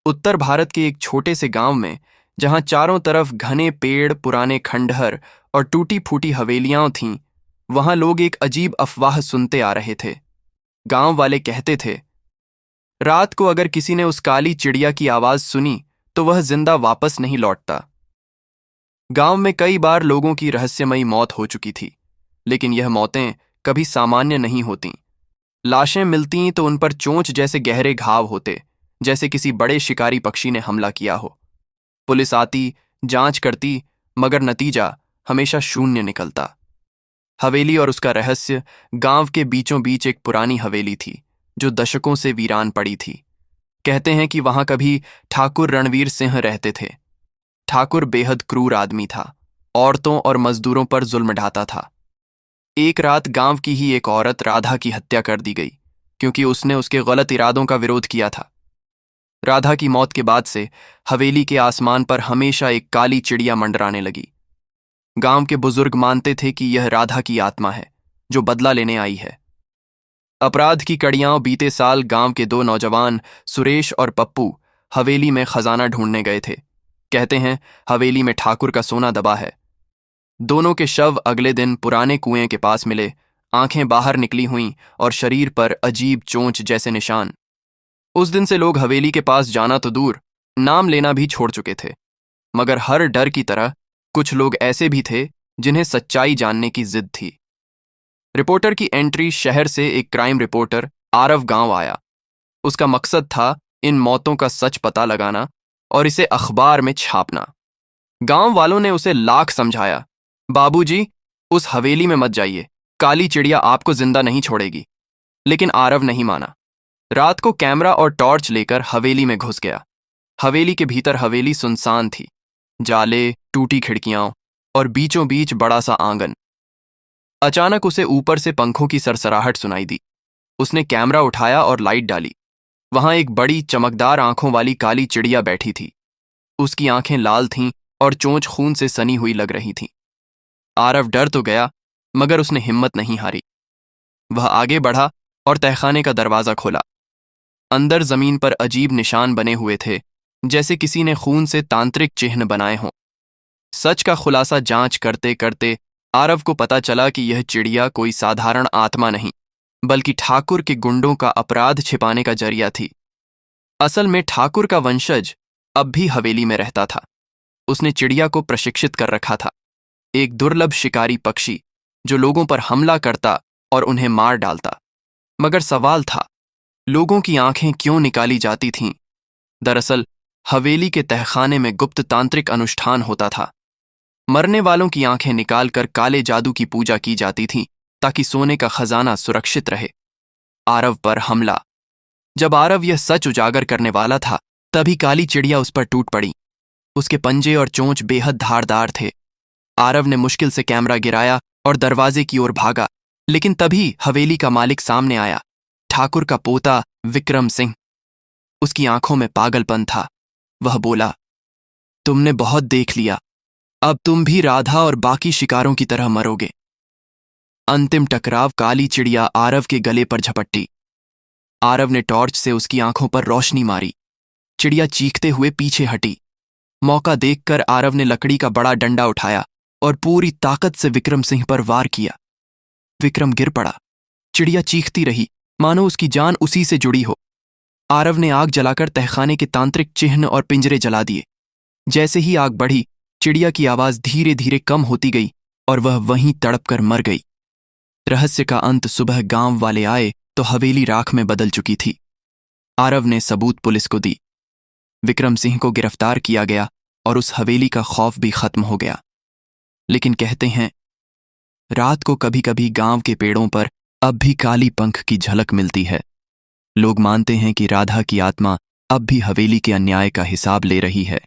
उत्तर भारत के एक छोटे से गांव में, जहां चारों तरफ घने पेड़, पुराने खंडहर और टूटी फूटी हवेलियां थीं, वहां लोग एक अजीब अफवाह सुनते आ रहे थे। गांव वाले कहते थे, रात को अगर किसी ने उस काली चिड़िया की आवाज सुनी तो वह जिंदा वापस नहीं लौटता। गांव में कई बार लोगों की रहस्यमयी मौत हो चुकी थी, लेकिन यह मौतें कभी सामान्य नहीं होतीं। लाशें मिलतीं तो उन पर चोंच जैसे गहरे घाव होते, जैसे किसी बड़े शिकारी पक्षी ने हमला किया हो। पुलिस आती, जांच करती, मगर नतीजा हमेशा शून्य निकलता। हवेली और उसका रहस्य। गांव के बीचों बीच एक पुरानी हवेली थी जो दशकों से वीरान पड़ी थी। कहते हैं कि वहां कभी ठाकुर रणवीर सिंह रहते थे। ठाकुर बेहद क्रूर आदमी था, औरतों और मजदूरों पर जुल्म ढाता था। एक रात गांव की ही एक औरत राधा की हत्या कर दी गई, क्योंकि उसने उसके गलत इरादों का विरोध किया था। राधा की मौत के बाद से हवेली के आसमान पर हमेशा एक काली चिड़िया मंडराने लगी। गांव के बुजुर्ग मानते थे कि यह राधा की आत्मा है, जो बदला लेने आई है। अपराध की कड़ियां। बीते साल गांव के दो नौजवान, सुरेश और पप्पू, हवेली में खजाना ढूंढने गए थे। कहते हैं हवेली में ठाकुर का सोना दबा है। दोनों के शव अगले दिन पुराने कुएं के पास मिले, आंखें बाहर निकली हुईं और शरीर पर अजीब चोंच जैसे निशान। उस दिन से लोग हवेली के पास जाना तो दूर, नाम लेना भी छोड़ चुके थे। मगर हर डर की तरह कुछ लोग ऐसे भी थे जिन्हें सच्चाई जानने की जिद थी। रिपोर्टर की एंट्री। शहर से एक क्राइम रिपोर्टर आरव गांव आया। उसका मकसद था इन मौतों का सच पता लगाना और इसे अखबार में छापना। गांव वालों ने उसे लाख समझाया, बाबूजी, उस हवेली में मत जाइए, काली चिड़िया आपको जिंदा नहीं छोड़ेगी। लेकिन आरव नहीं माना। रात को कैमरा और टॉर्च लेकर हवेली में घुस गया। हवेली के भीतर हवेली सुनसान थी। जाले, टूटी खिड़कियां और बीचों बीच बड़ा सा आंगन। अचानक उसे ऊपर से पंखों की सरसराहट सुनाई दी। उसने कैमरा उठाया और लाइट डाली। वहां एक बड़ी चमकदार आंखों वाली काली चिड़िया बैठी थी। उसकी आंखें लाल थीं और चोंच खून से सनी हुई लग रही थी। आरव डर तो गया, मगर उसने हिम्मत नहीं हारी। वह आगे बढ़ा और तहखाने का दरवाजा खोला। अंदर जमीन पर अजीब निशान बने हुए थे, जैसे किसी ने खून से तांत्रिक चिन्ह बनाए हों। सच का खुलासा जांच करते करते आरव को पता चला कि यह चिड़िया कोई साधारण आत्मा नहीं, बल्कि ठाकुर के गुंडों का अपराध छिपाने का जरिया थी। असल में ठाकुर का वंशज अब भी हवेली में रहता था। उसने चिड़िया को प्रशिक्षित कर रखा था, एक दुर्लभ शिकारी पक्षी जो लोगों पर हमला करता और उन्हें मार डालता। मगर सवाल था, लोगों की आंखें क्यों निकाली जाती थीं? दरअसल हवेली के तहखाने में गुप्त तांत्रिक अनुष्ठान होता था। मरने वालों की आंखें निकालकर काले जादू की पूजा की जाती थी, ताकि सोने का खजाना सुरक्षित रहे। आरव पर हमला। जब आरव यह सच उजागर करने वाला था, तभी काली चिड़िया उस पर टूट पड़ी। उसके पंजे और चोंच बेहद धारदार थे। आरव ने मुश्किल से कैमरा गिराया और दरवाजे की ओर भागा, लेकिन तभी हवेली का मालिक सामने आया, ठाकुर का पोता विक्रम सिंह। उसकी आंखों में पागलपन था। वह बोला, तुमने बहुत देख लिया, अब तुम भी राधा और बाकी शिकारों की तरह मरोगे। अंतिम टकराव। काली चिड़िया आरव के गले पर झपट्टी। आरव ने टॉर्च से उसकी आंखों पर रोशनी मारी। चिड़िया चीखते हुए पीछे हटी। मौका देखकर आरव ने लकड़ी का बड़ा डंडा उठाया और पूरी ताकत से विक्रम सिंह पर वार किया। विक्रम गिर पड़ा। चिड़िया चीखती रही, मानो उसकी जान उसी से जुड़ी हो। आरव ने आग जलाकर तहखाने के तांत्रिक चिन्ह और पिंजरे जला दिए। जैसे ही आग बढ़ी, चिड़िया की आवाज धीरे धीरे कम होती गई और वह वहीं तड़पकर मर गई। रहस्य का अंत। सुबह गांव वाले आए तो हवेली राख में बदल चुकी थी। आरव ने सबूत पुलिस को दी। विक्रम सिंह को गिरफ्तार किया गया और उस हवेली का खौफ भी खत्म हो गया। लेकिन कहते हैं, रात को कभी कभी गांव के पेड़ों पर अब भी काली पंख की झलक मिलती है। लोग मानते हैं कि राधा की आत्मा अब भी हवेली के अन्याय का हिसाब ले रही है।